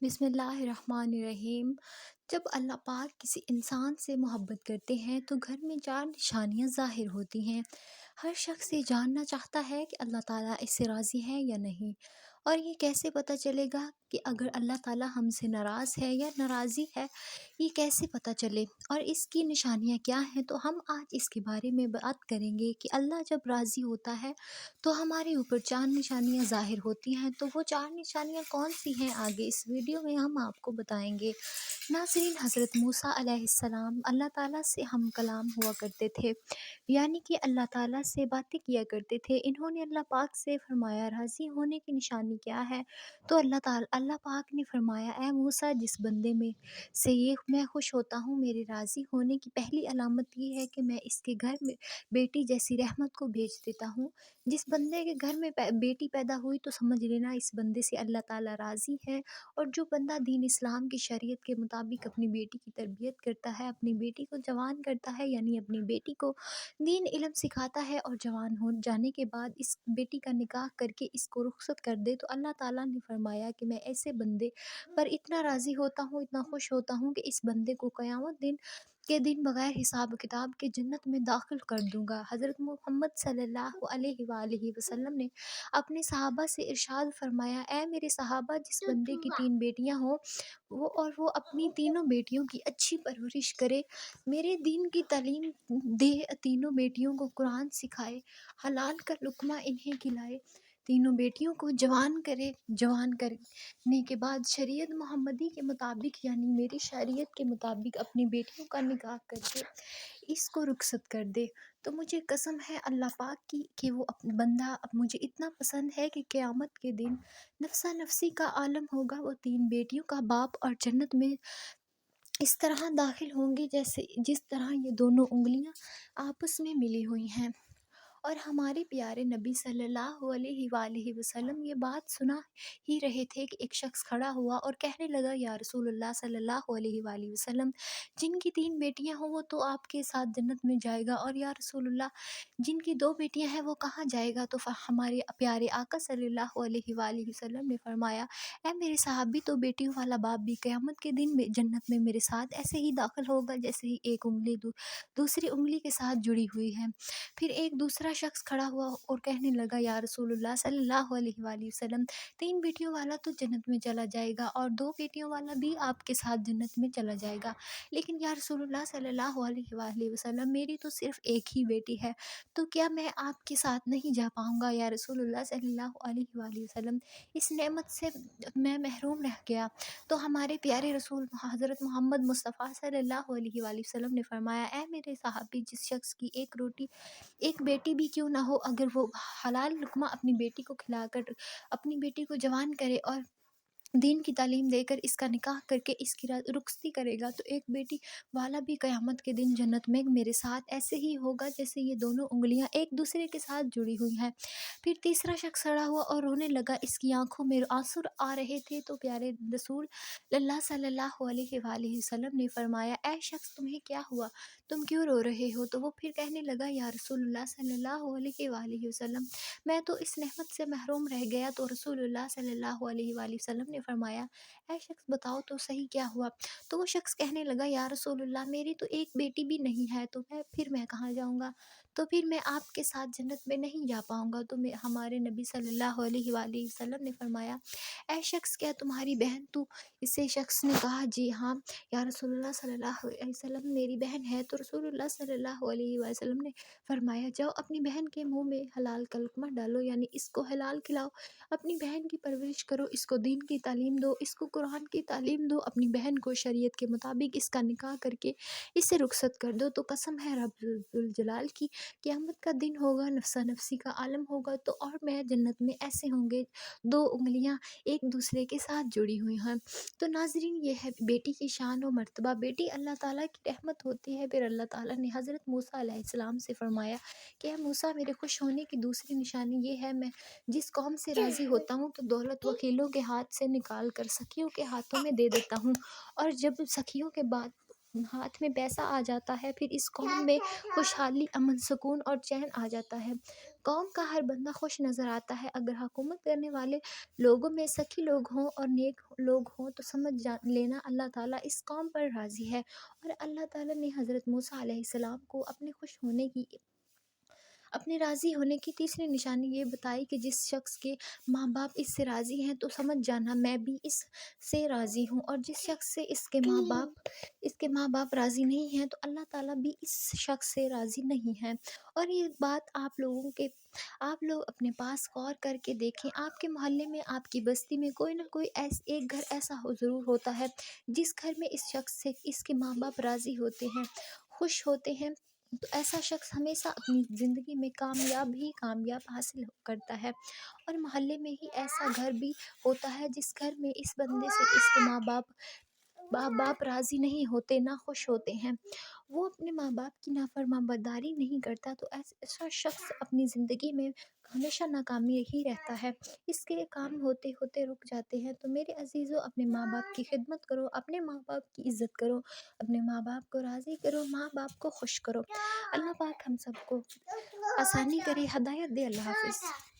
بسم اللہ الرحمن الرحیم۔ جب اللہ پاک کسی انسان سے محبت کرتے ہیں تو گھر میں چار نشانیاں ظاہر ہوتی ہیں۔ ہر شخص یہ جاننا چاہتا ہے کہ اللہ تعالیٰ اس سے راضی ہے یا نہیں، اور یہ کیسے پتہ چلے گا کہ اگر اللہ تعالیٰ ہم سے ناراض ہے یا ناراضی ہے، یہ کیسے پتہ چلے اور اس کی نشانیاں کیا ہیں؟ تو ہم آج اس کے بارے میں بات کریں گے کہ اللہ جب راضی ہوتا ہے تو ہمارے اوپر چار نشانیاں ظاہر ہوتی ہیں۔ تو وہ چار نشانیاں کون سی ہیں، آگے اس ویڈیو میں ہم آپ کو بتائیں گے۔ ناظرین، حضرت موسیٰ علیہ السلام اللہ تعالیٰ سے ہم کلام ہوا کرتے تھے، یعنی کہ اللہ تعالیٰ سے باتیں کیا کرتے تھے۔ انہوں نے اللہ پاک سے فرمایا راضی ہونے کی نشانی کیا ہے؟ تو اللہ پاک نے فرمایا، اے موسیٰ، جس بندے میں سے یہ میں خوش ہوتا ہوں، میرے راضی ہونے کی پہلی علامت یہ ہے کہ میں اس کے گھر میں بیٹی جیسی رحمت کو بھیج دیتا ہوں۔ جس بندے کے گھر میں بیٹی پیدا ہوئی تو سمجھ لینا اس بندے سے اللہ تعالیٰ راضی ہے۔ اور جو بندہ دین اسلام کی شریعت کے مطابق اپنی بیٹی کی تربیت کرتا ہے، اپنی بیٹی کو جوان کرتا ہے، یعنی اپنی بیٹی کو دین علم سکھاتا ہے، اور جوان ہو جانے کے بعد اس بیٹی کا نکاح کر کے اس کو رخصت کر دے، تو اللہ تعالیٰ نے فرمایا کہ میں ایسے بندے پر اتنا راضی ہوتا ہوں، اتنا خوش ہوتا ہوں کہ اس بندے کو قیامت کے دن بغیر حساب و کتاب کے جنت میں داخل کر دوں گا۔ حضرت محمد صلی اللہ علیہ وآلہ وسلم نے اپنے صحابہ سے ارشاد فرمایا، اے میرے صحابہ، جس بندے کی 3 بیٹیاں ہوں وہ اپنی تینوں بیٹیوں کی اچھی پرورش کرے، میرے دین کی تعلیم دے، تینوں بیٹیوں کو قرآن سکھائے، حلال کا لقمہ انہیں کھلائے، تینوں بیٹیوں کو جوان کرے، جوان کرنے کے بعد شریعت محمدی کے مطابق، یعنی میری شریعت کے مطابق اپنی بیٹیوں کا نکاح کر کے اس کو رخصت کر دے۔ تو مجھے قسم ہے اللہ پاک کی کہ وہ بندہ اب مجھے اتنا پسند ہے کہ قیامت کے دن نفسا نفسی کا عالم ہوگا، وہ 3 بیٹیوں کا باپ، اور جنت میں اس طرح داخل ہوں گے جس طرح یہ دونوں انگلیاں آپس میں ملی ہوئی ہیں۔ اور ہمارے پیارے نبی صلی اللہ علیہ وآلہ وسلم یہ بات سنا ہی رہے تھے کہ ایک شخص کھڑا ہوا اور کہنے لگا، یا رسول اللہ صلی اللہ علیہ وآلہ وسلم، جن کی 3 بیٹیاں ہوں وہ تو آپ کے ساتھ جنت میں جائے گا، اور یا رسول اللہ، جن کی 2 بیٹیاں ہیں وہ کہاں جائے گا؟ تو ہمارے پیارے آقا صلی اللہ علیہ وآلہ وسلم نے فرمایا، اے میرے صحابی، تو بیٹیوں والا باپ بھی قیامت کے دن میں جنت میں میرے ساتھ ایسے ہی داخل ہوگا جیسے ہی ایک انگلی دوسری انگلی کے ساتھ جڑی ہوئی ہے۔ پھر ایک دوسرا شخص کھڑا ہوا اور کہنے لگا، یا رسول اللہ صلی اللہ علیہ وآلہ وسلم، 3 بیٹیوں والا تو جنت میں چلا جائے گا، اور 2 بیٹیوں والا بھی آپ کے ساتھ جنت میں چلا جائے گا، لیکن یا رسول اللہ صلی اللہ علیہ وآلہ وسلم، میری تو صرف ایک ہی بیٹی ہے، تو کیا میں آپ کے ساتھ نہیں جا پاؤں گا؟ یا رسول اللہ صلی اللہ علیہ وآلہ وسلم، اس نعمت سے میں محروم رہ گیا۔ تو ہمارے پیارے رسول حضرت محمد مصطفیٰ صلی اللہ علیہ وآلہ وسلم نے فرمایا، اے میرے صحابی، جس شخص کی ایک بیٹی بھی کیوں نہ ہو، اگر وہ حلال لقمہ اپنی بیٹی کو کھلا کر اپنی بیٹی کو جوان کرے اور دین کی تعلیم دے کر اس کا نکاح کر کے اس کی رخصتی کرے گا، تو ایک بیٹی والا بھی قیامت کے دن جنت میں میرے ساتھ ایسے ہی ہوگا جیسے یہ دونوں انگلیاں ایک دوسرے کے ساتھ جڑی ہوئی ہیں۔ پھر تیسرا شخص کھڑا ہوا اور رونے لگا، اس کی آنکھوں میں آنسو آ رہے تھے، تو پیارے رسول اللہ صلی اللہ علیہ وآلہ وسلم نے فرمایا، اے شخص، تمہیں کیا ہوا؟ تم کیوں رو رہے ہو؟ تو وہ پھر کہنے لگا، یا رسول اللہ صلی اللہ علیہ وآلہ وسلم، میں تو اس نعمت سے محروم رہ گیا۔ تو رسول اللہ صلی اللہ علیہ وآلہ وسلم نے فرمایا، اے شخص، بتاؤ تو صحیح کیا ہوا؟ تو وہ شخص کہنے لگا، یا رسول اللہ، میری تو ایک بیٹی بھی نہیں ہے، تو میں کہاں جاؤں گا؟ تو پھر میں آپ کے ساتھ جنت میں نہیں جا پاؤں گا۔ تو ہمارے نبی صلی اللہ علیہ وآلہ وسلم نے فرمایا، اے شخص، کیا تمہاری بہن تو؟ اسے شخص نے کہا، جی ہاں یا رسول اللہ صلی اللہ علیہ وسلم، میری بہن ہے۔ تو رسول اللہ صلی اللہ علیہ وسلم نے فرمایا، جاؤ اپنی بہن کے منہ میں حلال کا لقمہ ڈالو، یعنی اس کو حلال کھلاؤ، اپنی بہن کی پرورش کرو، اس کو دین کی تعلیم دو، اس کو قرآن کی تعلیم دو، اپنی بہن کو شریعت کے مطابق اس کا نکاح کر کے اسے رخصت کر دو۔ تو قسم ہے رب الجلال کی، قیامت کا دن ہوگا، نفسا نفسی کا عالم ہوگا، تو اور میں جنت میں ایسے ہوں گے 2 انگلیاں ایک دوسرے کے ساتھ جڑی ہوئی ہیں۔ تو ناظرین، یہ ہے بیٹی کی شان و مرتبہ، بیٹی اللہ تعالیٰ کی رحمت ہوتی ہے۔ پھر اللہ تعالیٰ نے حضرت موسیٰ علیہ السلام سے فرمایا کہ اے موسیٰ، میرے خوش ہونے کی دوسری نشانی یہ ہے، میں جس قوم سے راضی ہوتا ہوں تو دولت وکیلوں کے ہاتھ سے نکال کر سخیوں کے ہاتھوں میں دے دیتا ہوں، اور جب سخیوں کے بعد ہاتھ میں پیسہ آ جاتا ہے، پھر اس قوم میں خوشحالی، امن، سکون اور چین آ جاتا ہے۔ قوم کا ہر بندہ خوش نظر آتا ہے۔ اگر حکومت کرنے والے لوگوں میں سچے لوگ ہوں اور نیک لوگ ہوں تو سمجھ لینا اللہ تعالیٰ اس قوم پر راضی ہے۔ اور اللہ تعالیٰ نے حضرت موسیٰ علیہ السلام کو اپنے راضی ہونے کی تیسری نشانی یہ بتائی کہ جس شخص کے ماں باپ اس سے راضی ہیں تو سمجھ جانا میں بھی اس سے راضی ہوں، اور جس شخص سے اس کے ماں باپ راضی نہیں ہیں تو اللہ تعالیٰ بھی اس شخص سے راضی نہیں ہے۔ اور یہ بات آپ لوگ اپنے پاس غور کر کے دیکھیں، آپ کے محلے میں، آپ کی بستی میں کوئی نہ کوئی ایک گھر ایسا ضرور ہوتا ہے جس گھر میں اس شخص سے اس کے ماں باپ راضی ہوتے ہیں، خوش ہوتے ہیں، تو ایسا شخص ہمیشہ اپنی زندگی میں کامیاب حاصل کرتا ہے۔ اور محلے میں ہی ایسا گھر بھی ہوتا ہے جس گھر میں اس بندے سے اس کے ماں باپ راضی نہیں ہوتے، نہ خوش ہوتے ہیں، وہ اپنے ماں باپ کی نافرمان برداری نہیں کرتا، تو ایسا شخص اپنی زندگی میں ہمیشہ ناکامی ہی رہتا ہے، اس کے کام ہوتے ہوتے رک جاتے ہیں۔ تو میرے عزیزو، اپنے ماں باپ کی خدمت کرو، اپنے ماں باپ کی عزت کرو، اپنے ماں باپ کو راضی کرو، ماں باپ کو خوش کرو۔ اللہ پاک ہم سب کو آسانی کرے، ہدایت دے۔ اللہ حافظ۔